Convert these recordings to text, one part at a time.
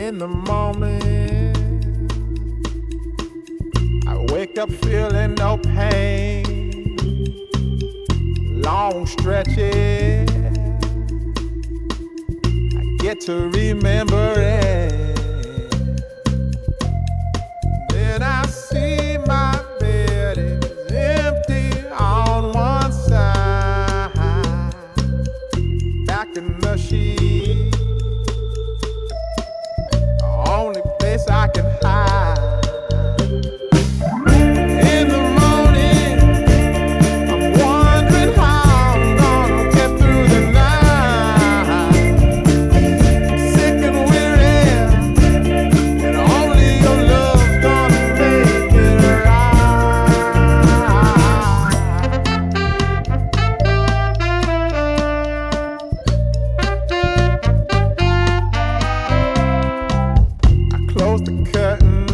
In the morning, I wake up feeling no pain. Long stretches, I get to remember it. Then I see my bed is empty on one side. Back in the sheet, only place I can hide. In the morning, I'm wondering how I'm gonna get through the night. Sick and weary, and only your love's gonna make it Close the curtain,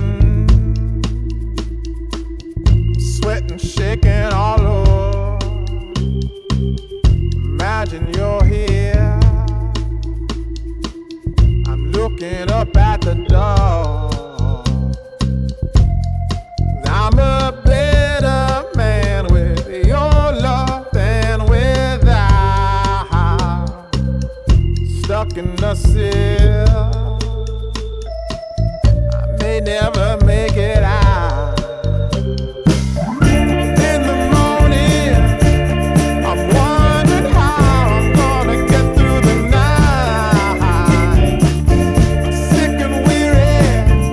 sweating, shaking all over. Imagine you're here, I'm looking up at the door. I'm a better man with your love than without. Stuck in the sill, may never make it out. In the morning, I'm wondering how I'm gonna get through the night. I'm sick and weary,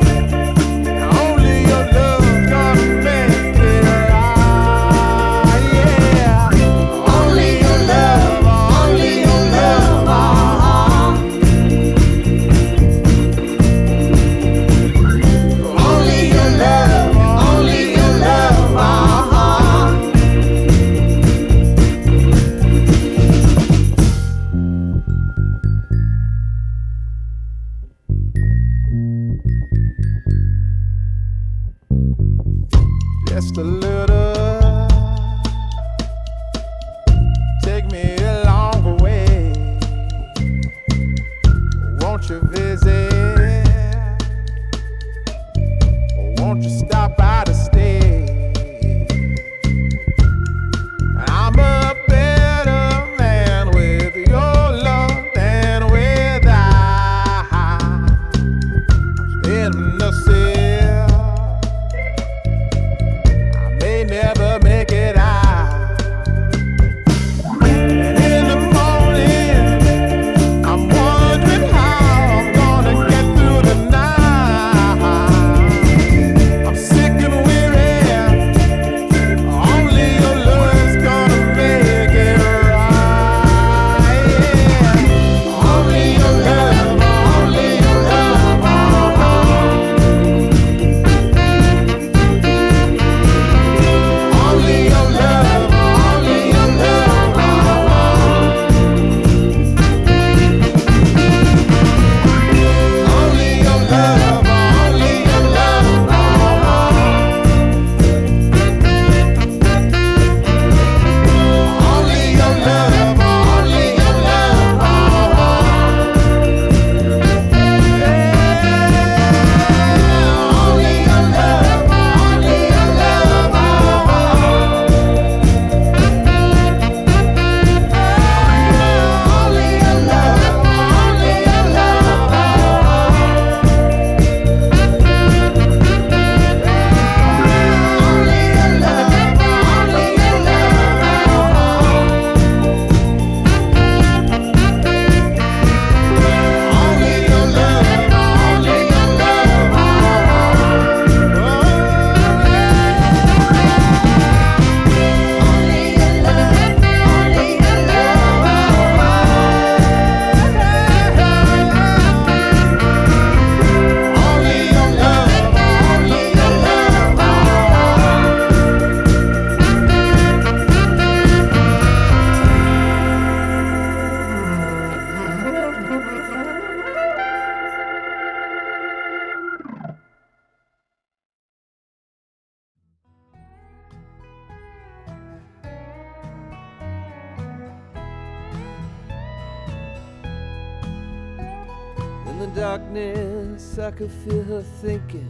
the darkness, I could feel her thinking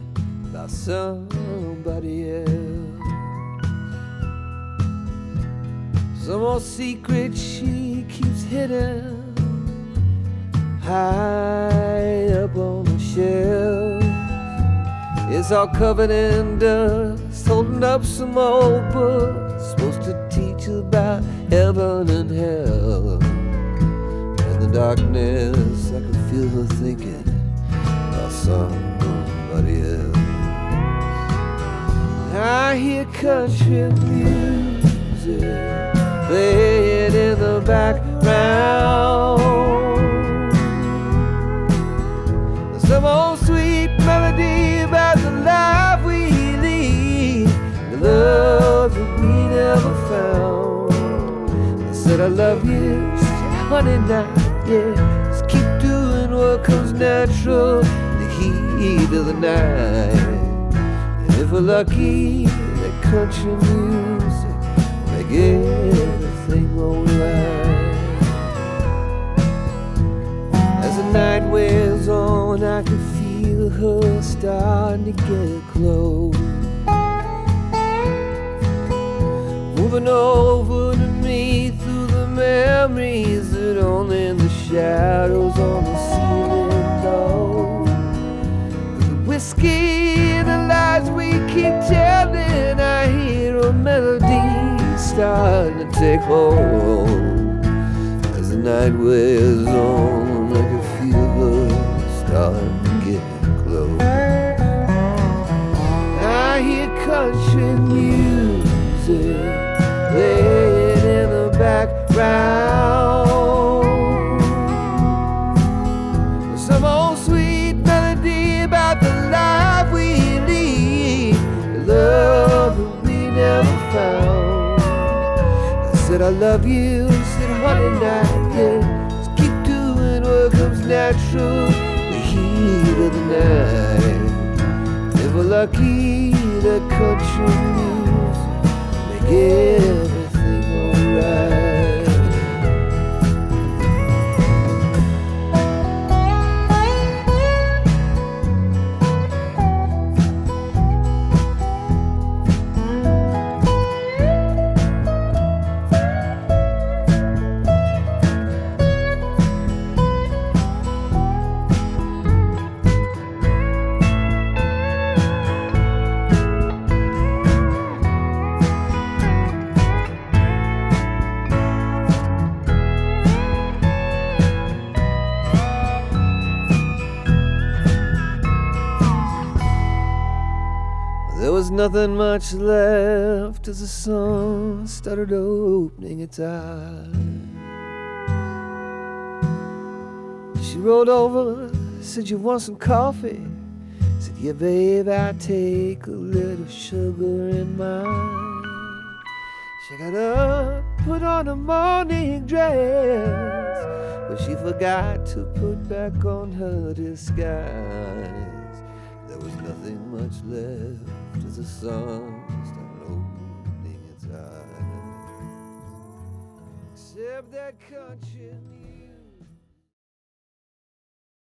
about somebody else. Some old secret she keeps hidden high up on the shelf. It's all covered in dust, holding up some old books supposed to teach about heaven and hell. In the darkness, I could feel her thinking about somebody else. I hear country music playing in the background. Some old sweet melody about the life we lead, the love that we never found. I said I love you, she said honey now, yeah, just keep doing what comes natural in the heat of the night. And if we're lucky, that country music make everything alright. As the night wears on, I can feel her starting to get close, moving over to me through the memories that only the shadows on the ceiling know. The whiskey and the lies we keep telling, I hear a melody starting to take hold. As the night wears on, I can feel her starting to get close. I hear country music playing in the background. Some old sweet melody about the life we lead, the love that we never found. I said I love you, said honey now, yeah, just keep doing what comes natural, the heat of the night. If we're lucky, the country music make everything alright. There was nothing much left as the sun started opening its eyes. She rolled over, said, "You want some coffee?" Said, "Yeah, babe, I take a little sugar in mine." She got up, put on a morning dress, but she forgot to put back on her disguise. There was nothing much left as the sun started opening its eyes, except that country music.